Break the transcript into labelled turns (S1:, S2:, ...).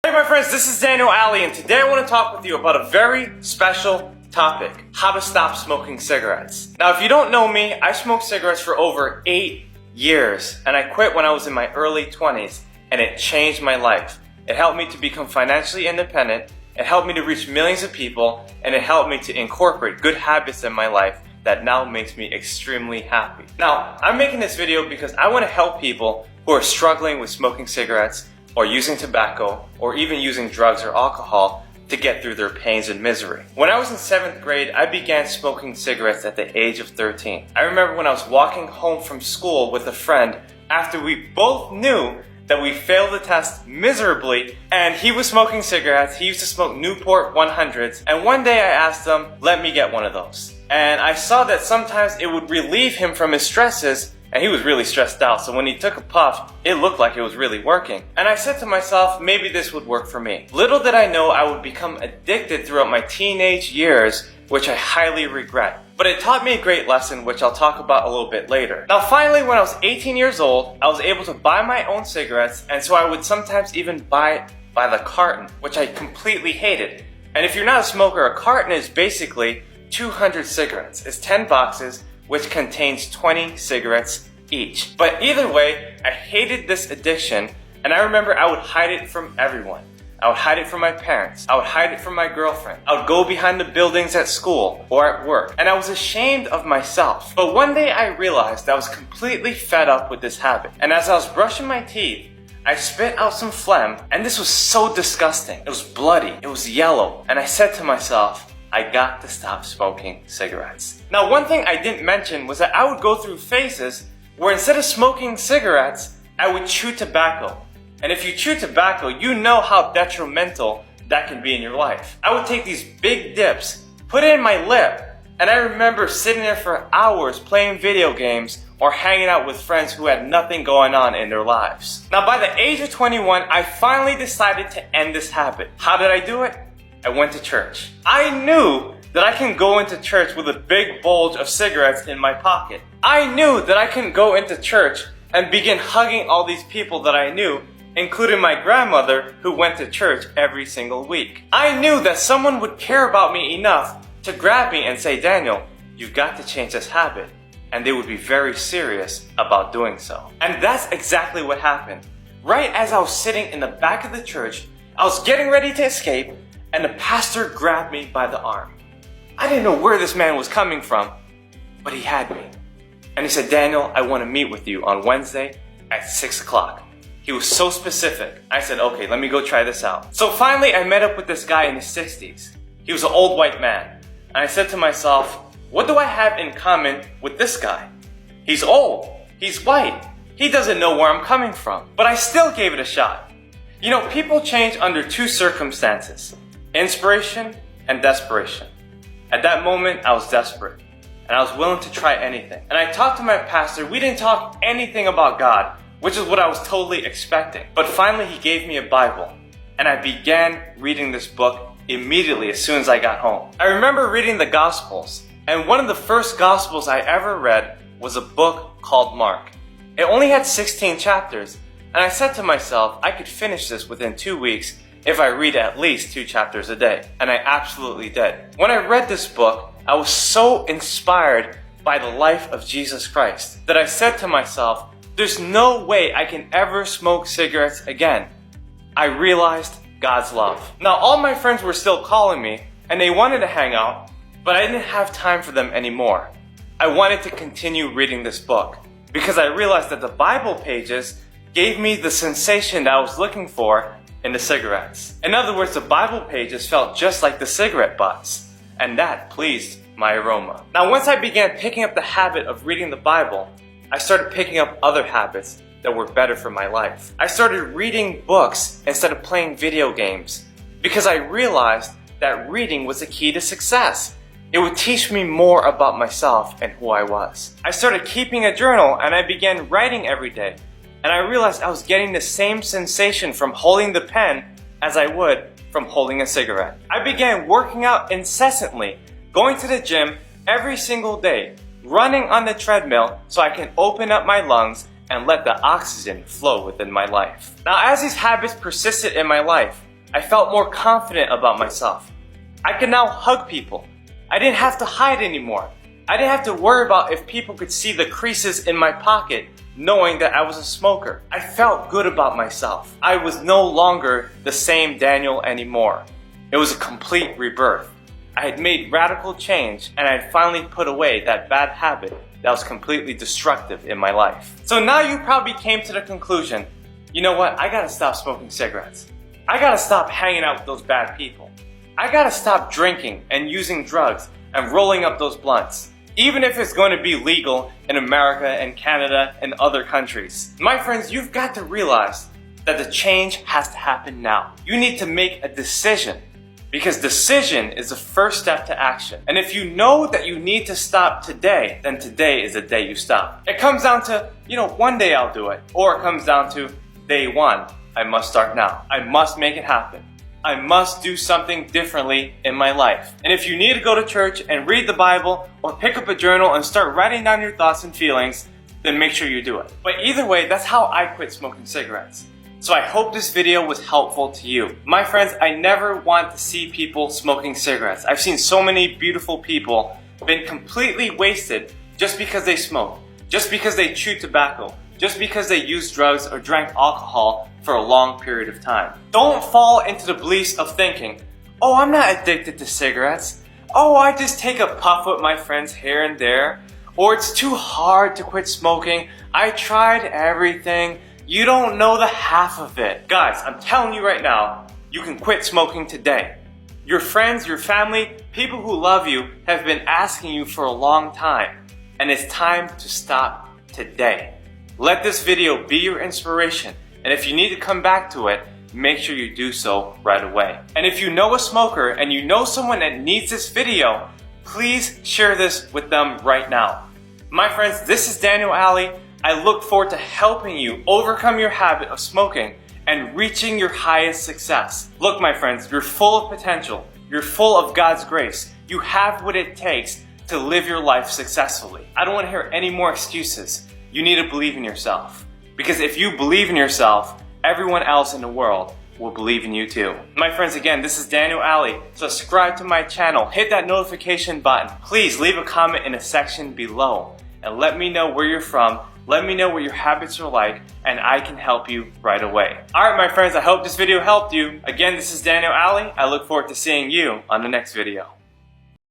S1: Hey my friends, this is Daniel Alley, and today I want to talk with you about a very special topic: how to stop smoking cigarettes. Now if you don't know me, I smoked cigarettes for over 8 years, and I quit when I was in my early 20s, and it changed my life. It helped me to become financially independent, it helped me to reach millions of people, and it helped me to incorporate good habits in my life that now makes me extremely happy. Now, I'm making this video because I want to help people who are struggling with smoking cigarettes or using tobacco or even using drugs or alcohol to get through their pains and misery. When I was in 7th grade, I began smoking cigarettes at the age of 13. I remember when I was walking home from school with a friend after we both knew that we failed the test miserably, and he was smoking cigarettes. He used to smoke Newport 100s, and one day I asked him, let me get one of those. And I saw that sometimes it would relieve him from his stresses, and he was really stressed out, so when he took a puff, it looked like it was really working. And I said to myself, maybe this would work for me. Little did I know I would become addicted throughout my teenage years, which I highly regret. But it taught me a great lesson, which I'll talk about a little bit later. Now finally, when I was 18 years old, I was able to buy my own cigarettes, and so I would sometimes even buy it by the carton, which I completely hated. And if you're not a smoker, a carton is basically 200 cigarettes. It's 10 boxes, which contains 20 cigarettes each. But either way, I hated this addiction, and I remember I would hide it from everyone. I would hide it from my parents. I would hide it from my girlfriend. I would go behind the buildings at school or at work, and I was ashamed of myself. But one day I realized I was completely fed up with this habit. And as I was brushing my teeth, I spit out some phlegm, and this was so disgusting. It was bloody, it was yellow, and I said to myself, I got to stop smoking cigarettes. Now one thing I didn't mention was that I would go through phases where instead of smoking cigarettes, I would chew tobacco. And if you chew tobacco, you know how detrimental that can be in your life. I would take these big dips, put it in my lip, and I remember sitting there for hours playing video games or hanging out with friends who had nothing going on in their lives. Now by the age of 21, I finally decided to end this habit. How did I do it? I went to church. I knew that I can go into church with a big bulge of cigarettes in my pocket. I knew that I can go into church and begin hugging all these people that I knew, including my grandmother who went to church every single week. I knew that someone would care about me enough to grab me and say, Daniel, you've got to change this habit. And they would be very serious about doing so. And that's exactly what happened. Right as I was sitting in the back of the church, I was getting ready to escape, and the pastor grabbed me by the arm. I didn't know where this man was coming from, but he had me. And he said, Daniel, I want to meet with you on Wednesday at 6 o'clock. He was so specific. I said, okay, let me go try this out. So finally, I met up with this guy in his 60s. He was an old white man. And I said to myself, what do I have in common with this guy? He's old. He's white. He doesn't know where I'm coming from. But I still gave it a shot. You know, people change under two circumstances: inspiration and desperation. At that moment, I was desperate, and I was willing to try anything. And I talked to my pastor. We didn't talk anything about God, which is what I was totally expecting. But finally, he gave me a Bible, and I began reading this book immediately as soon as I got home. I remember reading the Gospels, and one of the first Gospels I ever read was a book called Mark. It only had 16 chapters, and I said to myself, I could finish this within 2 weeks if I read at least 2 chapters a day. And I absolutely did. When I read this book, I was so inspired by the life of Jesus Christ that I said to myself, there's no way I can ever smoke cigarettes again. I realized God's love. Now all my friends were still calling me, and they wanted to hang out, but I didn't have time for them anymore. I wanted to continue reading this book because I realized that the Bible pages gave me the sensation that I was looking for in the cigarettes. In other words, the Bible pages felt just like the cigarette butts, and that pleased my aroma. Now once I began picking up the habit of reading the Bible, I started picking up other habits that were better for my life. I started reading books instead of playing video games because I realized that reading was the key to success. It would teach me more about myself and who I was. I started keeping a journal, and I began writing every day. And I realized I was getting the same sensation from holding the pen as I would from holding a cigarette. I began working out incessantly, going to the gym every single day, running on the treadmill so I can open up my lungs and let the oxygen flow within my life. Now, as these habits persisted in my life, I felt more confident about myself. I could now hug people. I didn't have to hide anymore. I didn't have to worry about if people could see the creases in my pocket knowing that I was a smoker. I felt good about myself. I was no longer the same Daniel anymore. It was a complete rebirth. I had made radical change and I had finally put away that bad habit that was completely destructive in my life. So now you probably came to the conclusion, you know what, I gotta stop smoking cigarettes. I gotta stop hanging out with those bad people. I gotta stop drinking and using drugs and rolling up those blunts. Even if it's going to be legal in America and Canada and other countries. My friends, you've got to realize that the change has to happen now. You need to make a decision, because decision is the first step to action. And if you know that you need to stop today, then today is the day you stop. It comes down to, one day I'll do it. Or it comes down to day one, I must start now. I must make it happen. I must do something differently in my life. And if you need to go to church and read the Bible or pick up a journal and start writing down your thoughts and feelings, then make sure you do it. But either way, that's how I quit smoking cigarettes. So I hope this video was helpful to you. My friends, I never want to see people smoking cigarettes. I've seen so many beautiful people been completely wasted just because they smoke, just because they chew tobacco, just because they used drugs or drank alcohol for a long period of time. Don't fall into the beliefs of thinking, oh, I'm not addicted to cigarettes. Oh, I just take a puff with my friends here and there. Or it's too hard to quit smoking. I tried everything. You don't know the half of it. Guys, I'm telling you right now, you can quit smoking today. Your friends, your family, people who love you have been asking you for a long time. And it's time to stop today. Let this video be your inspiration. And if you need to come back to it, make sure you do so right away. And if you know a smoker and you know someone that needs this video, please share this with them right now. My friends, this is Daniel Alley. I look forward to helping you overcome your habit of smoking and reaching your highest success. Look, my friends, you're full of potential. You're full of God's grace. You have what it takes to live your life successfully. I don't want to hear any more excuses. You need to believe in yourself. Because if you believe in yourself, everyone else in the world will believe in you too. My friends, again, this is Daniel Alley. Subscribe to my channel. Hit that notification button. Please leave a comment in the section below. And let me know where you're from. Let me know what your habits are like. And I can help you right away. Alright, my friends, I hope this video helped you. Again, this is Daniel Alley. I look forward to seeing you on the next video.